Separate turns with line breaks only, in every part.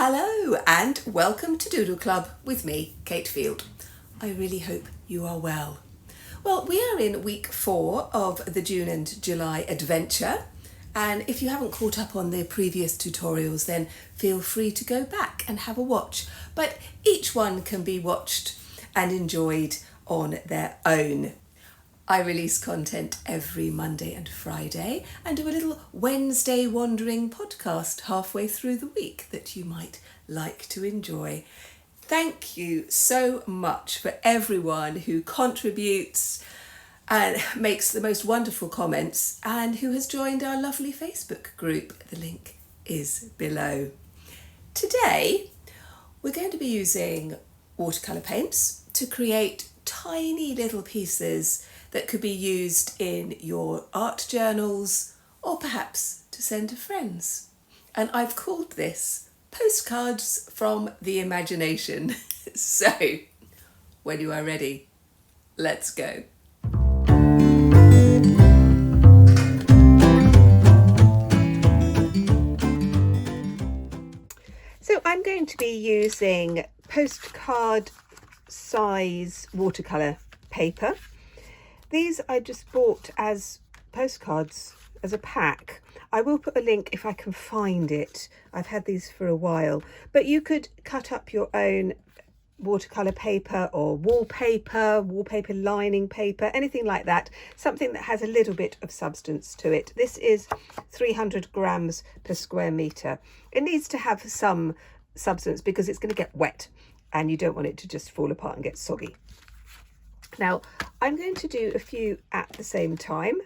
Hello and welcome to Doodle Club with me, Cate Field. I really hope you are well. Well, we are in week 4 of the June and July adventure, and if you haven't caught up on the previous tutorials, then feel free to go back and have a watch. But each one can be watched and enjoyed on their own. I release content every Monday and Friday and do a little Wednesday wandering podcast halfway through the week that you might like to enjoy. Thank you so much for everyone who contributes and makes the most wonderful comments and who has joined our lovely Facebook group. The link is below. Today, we're going to be using watercolour paints to create tiny little pieces that could be used in your art journals or perhaps to send to friends. And I've called this Postcards from the Imagination. So, when you are ready, let's go. So I'm going to be using postcard size watercolour paper. These I just bought as postcards as a pack. I will put a link if I can find it. I've had these for a while, but you could cut up your own watercolour paper or wallpaper lining paper, anything like that, something that has a little bit of substance to it. This is 300 grams per square metre. It needs to have some substance because it's going to get wet and you don't want it to just fall apart and get soggy. Now, I'm going to do a few at the same time.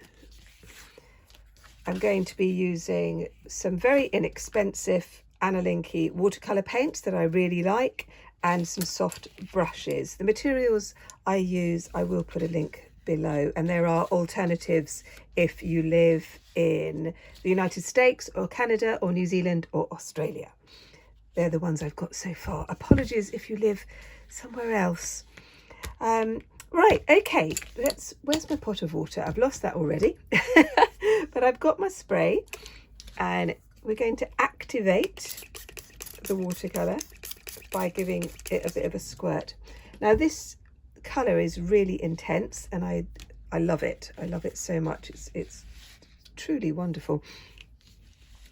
I'm going to be using some very inexpensive Analinki watercolour paints that I really like and some soft brushes. The materials I use, I will put a link below, and there are alternatives if you live in the United States or Canada or New Zealand or Australia. They're the ones I've got so far. Apologies if you live somewhere else. Right, okay, where's my pot of water? I've lost that already. But I've got my spray and we're going to activate the watercolour by giving it a bit of a squirt. Now this colour is really intense and I love it. I love it so much. It's truly wonderful.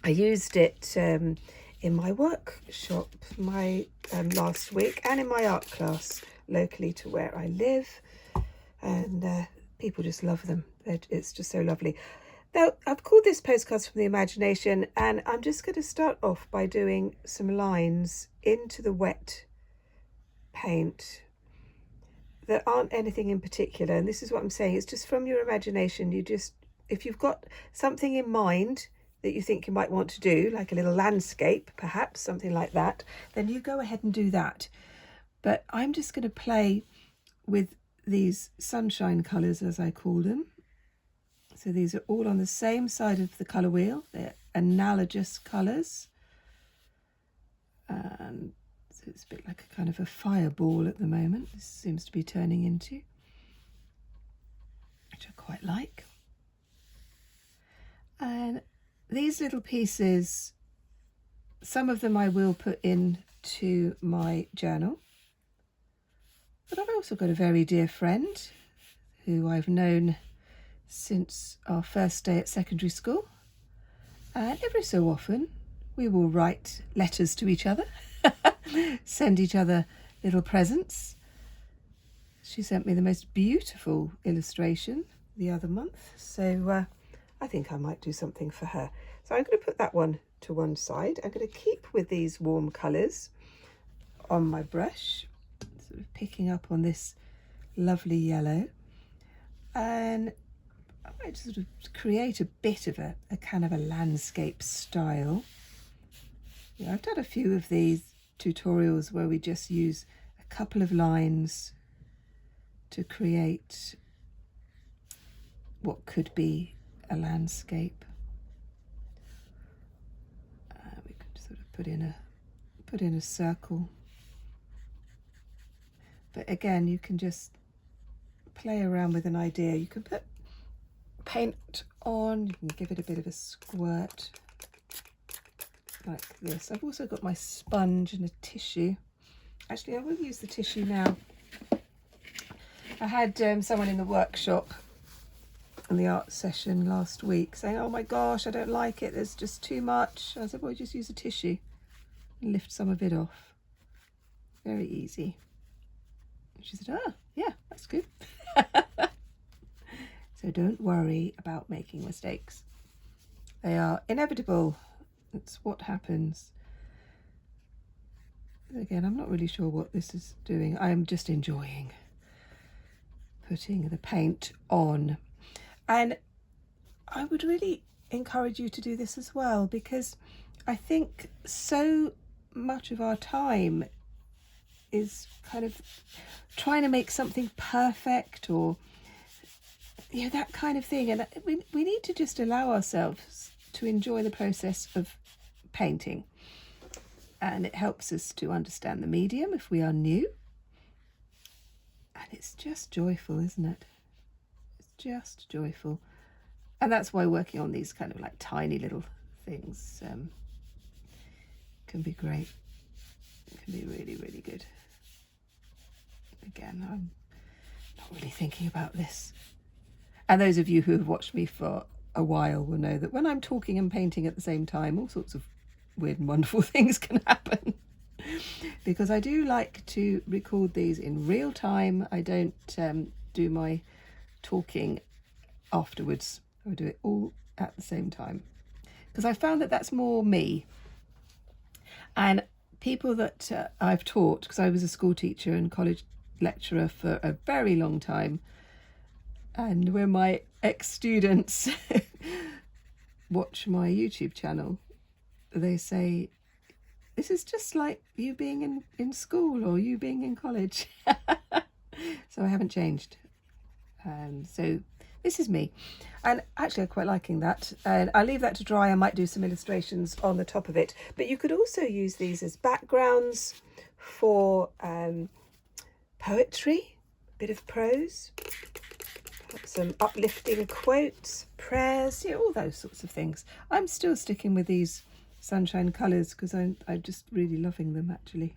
I used it in my workshop last week and in my art class locally to where I live, and people just love them. It's just so lovely. Now, I've called this Postcards from the Imagination, and I'm just going to start off by doing some lines into the wet paint that aren't anything in particular, and this is what I'm saying, it's just from your imagination. If you've got something in mind that you think you might want to do, like a little landscape, perhaps, something like that, then you go ahead and do that. But I'm just going to play with these sunshine colours, as I call them. So these are all on the same side of the colour wheel. They're analogous colours. And so it's a bit like a kind of a fireball at the moment. This seems to be turning into, which I quite like. And these little pieces, some of them I will put into my journal. But I've also got a very dear friend who I've known since our first day at secondary school. And every so often we will write letters to each other, send each other little presents. She sent me the most beautiful illustration the other month. So I think I might do something for her. So I'm going to put that one to one side. I'm going to keep with these warm colours on my brush, sort of picking up on this lovely yellow, and I might sort of create a bit of a kind of a landscape style. Yeah, I've done a few of these tutorials where we just use a couple of lines to create what could be a landscape. We could sort of put in a circle. But again, you can just play around with an idea. You can put paint on, you can give it a bit of a squirt. like this. I've also got my sponge and a tissue. Actually, I will use the tissue now. I had someone in the workshop in the art session last week saying, oh my gosh, I don't like it, there's just too much. I said, well, just use a tissue and lift some of it off. Very easy. And she said, oh, yeah, that's good. So don't worry about making mistakes. They are inevitable. It's what happens. Again, I'm not really sure what this is doing. I am just enjoying putting the paint on. And I would really encourage you to do this as well, because I think so much of our time is kind of trying to make something perfect, or that kind of thing. And we need to just allow ourselves to enjoy the process of painting. And it helps us to understand the medium if we are new. And it's just joyful, isn't it? It's just joyful. And that's why working on these kind of like tiny little things can be great. It can be really, really good. Again, I'm not really thinking about this. And those of you who have watched me for a while will know that when I'm talking and painting at the same time, all sorts of weird and wonderful things can happen. Because I do like to record these in real time. I don't do my talking afterwards. I do it all at the same time. Because I found that that's more me. And people that I've taught, because I was a school teacher and college lecturer for a very long time, and when my ex-students watch my YouTube channel, they say, this is just like you being in school or you being in college. So I haven't changed. So this is me. And actually I'm quite liking that. And I'll leave that to dry. I might do some illustrations on the top of it. But you could also use these as backgrounds for poetry, a bit of prose, some uplifting quotes, prayers, all those sorts of things. I'm still sticking with these sunshine colours because I'm just really loving them, actually.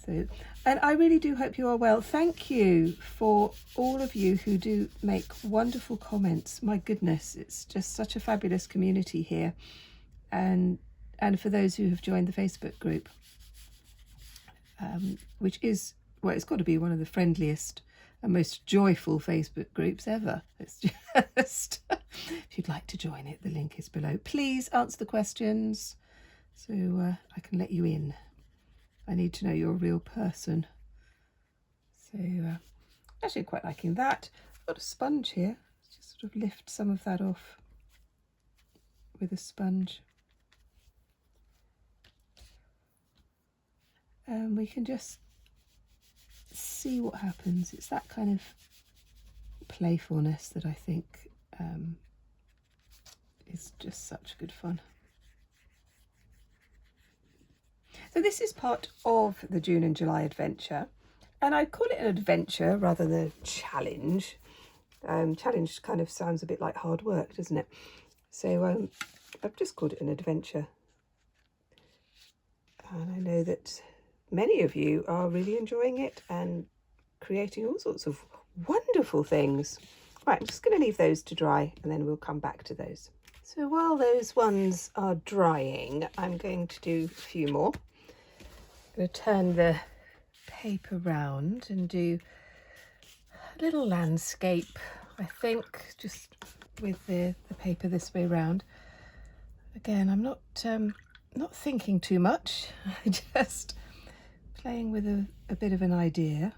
So, and I really do hope you are well. Thank you for all of you who do make wonderful comments. My goodness, it's just such a fabulous community here. And for those who have joined the Facebook group, which is, well, it's got to be one of the friendliest and most joyful Facebook groups ever. It's just, if you'd like to join it, the link is below. Please answer the questions so I can let you in. I need to know you're a real person. So actually quite liking that. I've got a sponge here. Just sort of lift some of that off with a sponge. And we can just see what happens. It's that kind of playfulness that I think is just such good fun. So this is part of the June and July adventure, and I call it an adventure rather than a challenge. Challenge kind of sounds a bit like hard work, doesn't it? So I've just called it an adventure. And I know that many of you are really enjoying it and creating all sorts of wonderful things. Right, I'm just going to leave those to dry and then we'll come back to those. So while those ones are drying, I'm going to do a few more. I'm going to turn the paper round and do a little landscape, I think, just with the paper this way round. Again, I'm not thinking too much, just playing with a bit of an idea.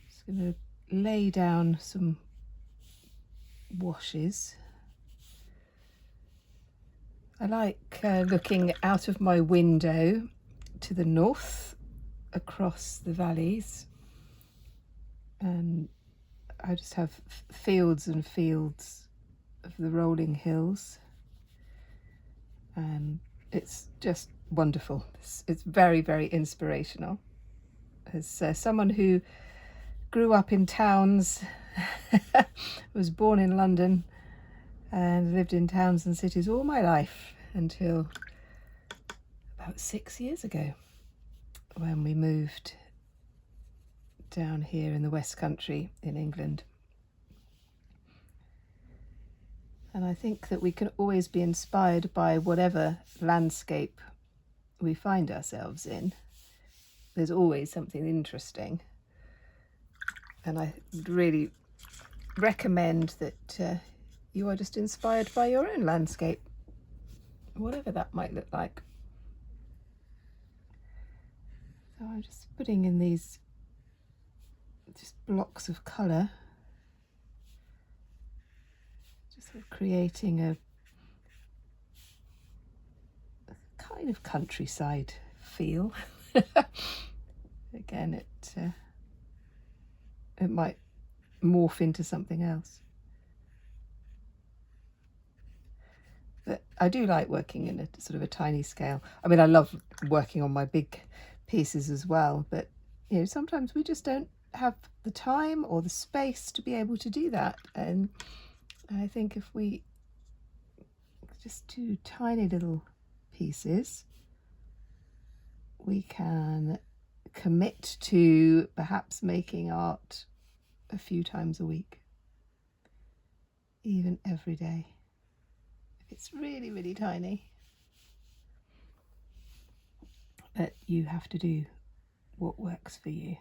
Just going to lay down some washes. I like looking out of my window to the north across the valleys, and I just have fields and fields of the rolling hills, and it's just wonderful. It's very, very inspirational. As someone who grew up in towns, was born in London, and lived in towns and cities all my life until about 6 years ago, when we moved down here in the West Country in England. And I think that we can always be inspired by whatever landscape we find ourselves in. There's always something interesting. And I would really recommend that you are just inspired by your own landscape, whatever that might look like. So I'm just putting in these just blocks of colour, just sort of creating a kind of countryside feel. Again, it might morph into something else. But I do like working in a sort of a tiny scale. I mean, I love working on my big pieces as well, but you know, sometimes we just don't have the time or the space to be able to do that. And I think if we just do tiny little pieces, we can commit to perhaps making art a few times a week, even every day, if it's really, really tiny. But you have to do what works for you.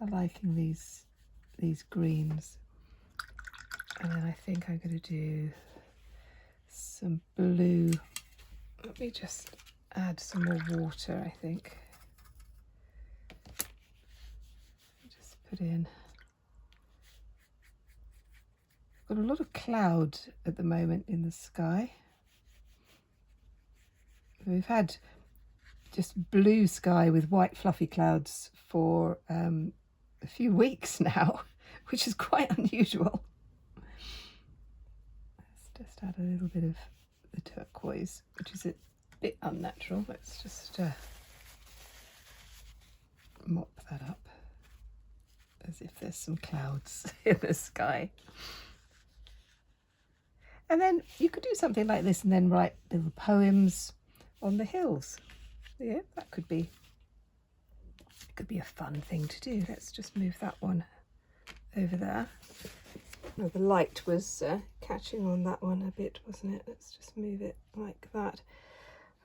I'm liking these greens, and then I think I'm going to do some blue. Let me just add some more water, I think. Just put in. I've got a lot of cloud at the moment in the sky. We've had just blue sky with white fluffy clouds for a few weeks now, which is quite unusual. Let's just add a little bit of the turquoise, which is a bit unnatural. Let's just mop that up as if there's some clouds in the sky. And then you could do something like this and then write little poems on the hills. Yeah, that could be a fun thing to do. Let's just move that one over there. Oh, the light was catching on that one a bit, wasn't it? Let's just move it like that.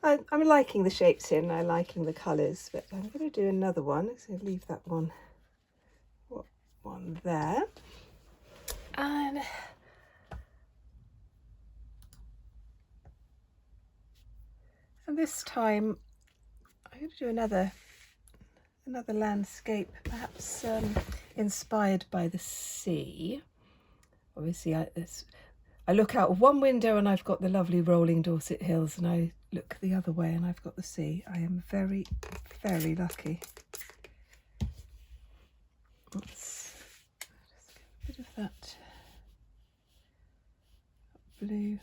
I'm liking the shapes here and I'm liking the colours, but I'm going to do another one. So leave that one there. And this time I'm going to do another landscape, perhaps inspired by the sea. Obviously, I look out of one window and I've got the lovely rolling Dorset Hills, and I look the other way and I've got the sea. I am very, very lucky. Let's just get a bit of that blue.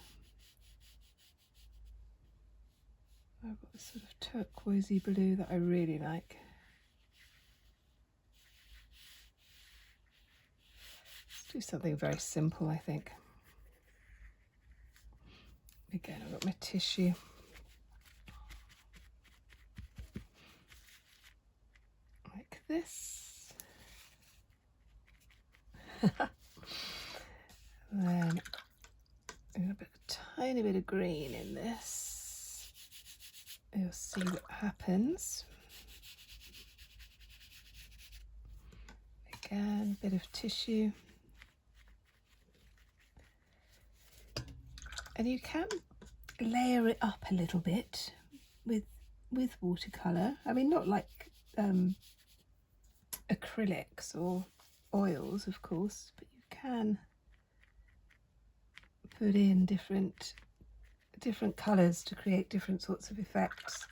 I've got this sort of turquoisey blue that I really like. Let's do something very simple, I think. Again, I've got my tissue. Like this. Then I'm going to put a tiny bit of green in this. You'll see what happens. Again, a bit of tissue. And you can layer it up a little bit with watercolour. I mean, not like acrylics or oils, of course, but you can put in different colours to create different sorts of effects.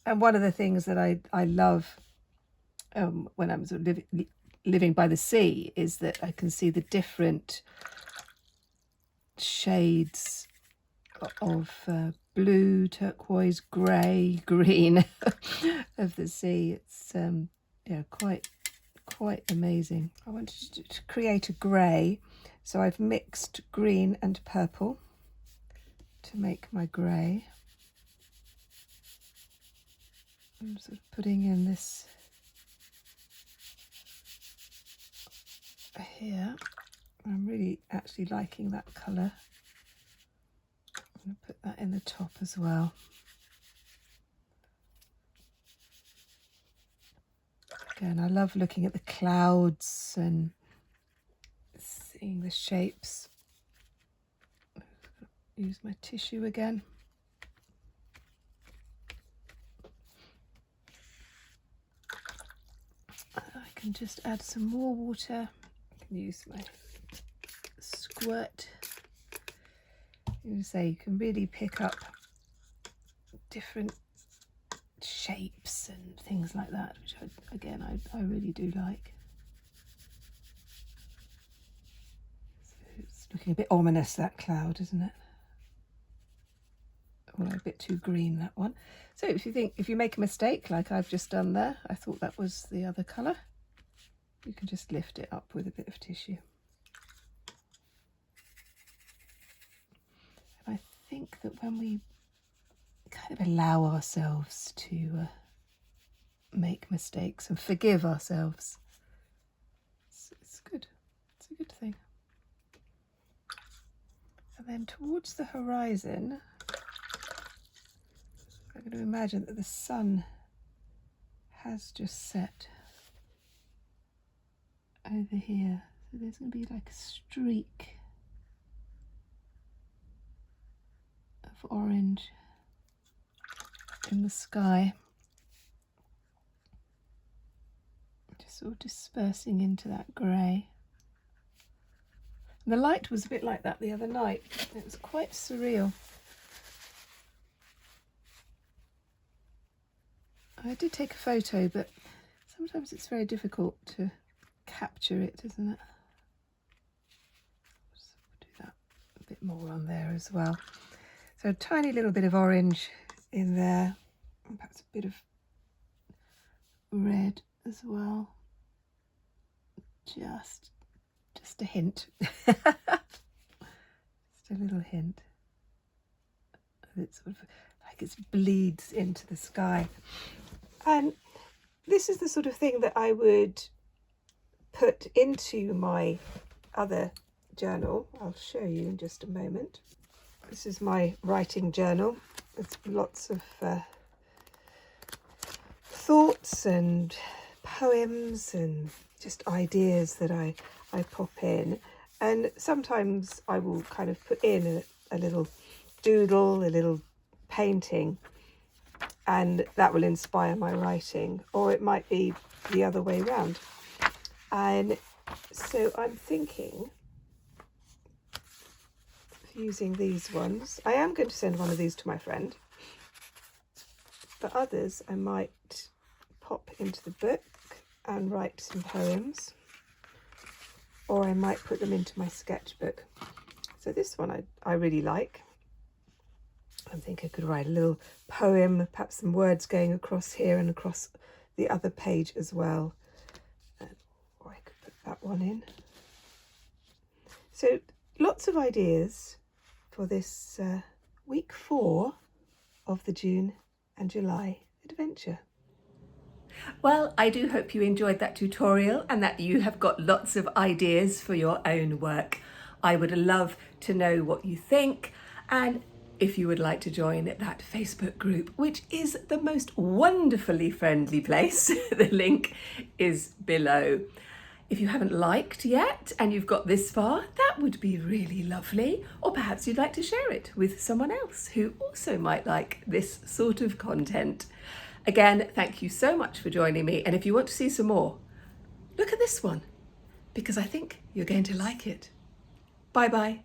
And one of the things that I love when I'm sort of living by the sea is that I can see the different shades of blue, turquoise, grey, green of the sea. It's quite quite amazing. I wanted to create a grey, so I've mixed green and purple to make my grey. I'm sort of putting in this here. I'm really actually liking that colour. I'm going to put that in the top as well. Again, I love looking at the clouds and seeing the shapes. Use my tissue again. I can just add some more water. I can use my squirt. You say you can really pick up different shapes and things like that, which I really do like. So it's looking a bit ominous, that cloud, isn't it? Well, a bit too green, that one. So if you make a mistake like I've just done there, I thought that was the other colour, you can just lift it up with a bit of tissue. And I think that when we kind of allow ourselves to make mistakes and forgive ourselves, it's good. It's a good thing. And then towards the horizon, I'm going to imagine that the sun has just set over here. So there's going to be like a streak of orange in the sky, just sort of dispersing into that grey. And the light was a bit like that the other night. It was quite surreal. I did take a photo, but sometimes it's very difficult to capture it, isn't it? Just do that a bit more on there as well. So a tiny little bit of orange in there, and perhaps a bit of red as well. Just a hint. Just a little hint. It's sort of like it bleeds into the sky. And this is the sort of thing that I would put into my other journal. I'll show you in just a moment. This is my writing journal. It's lots of thoughts and poems and just ideas that I pop in. And sometimes I will kind of put in a little doodle, a little painting, and that will inspire my writing, or it might be the other way around. And so I'm thinking of using these ones. I am going to send one of these to my friend, but others I might pop into the book and write some poems, or I might put them into my sketchbook. So this one I really like. I think I could write a little poem, perhaps some words going across here and across the other page as well. Or I could put that one in. So lots of ideas for this week 4 of the June and July adventure. Well, I do hope you enjoyed that tutorial and that you have got lots of ideas for your own work. I would love to know what you think, and if you would like to join that Facebook group, which is the most wonderfully friendly place. The link is below. If you haven't liked yet and you've got this far, that would be really lovely. Or perhaps you'd like to share it with someone else who also might like this sort of content. Again, thank you so much for joining me. And if you want to see some more, look at this one, because I think you're going to like it. Bye bye.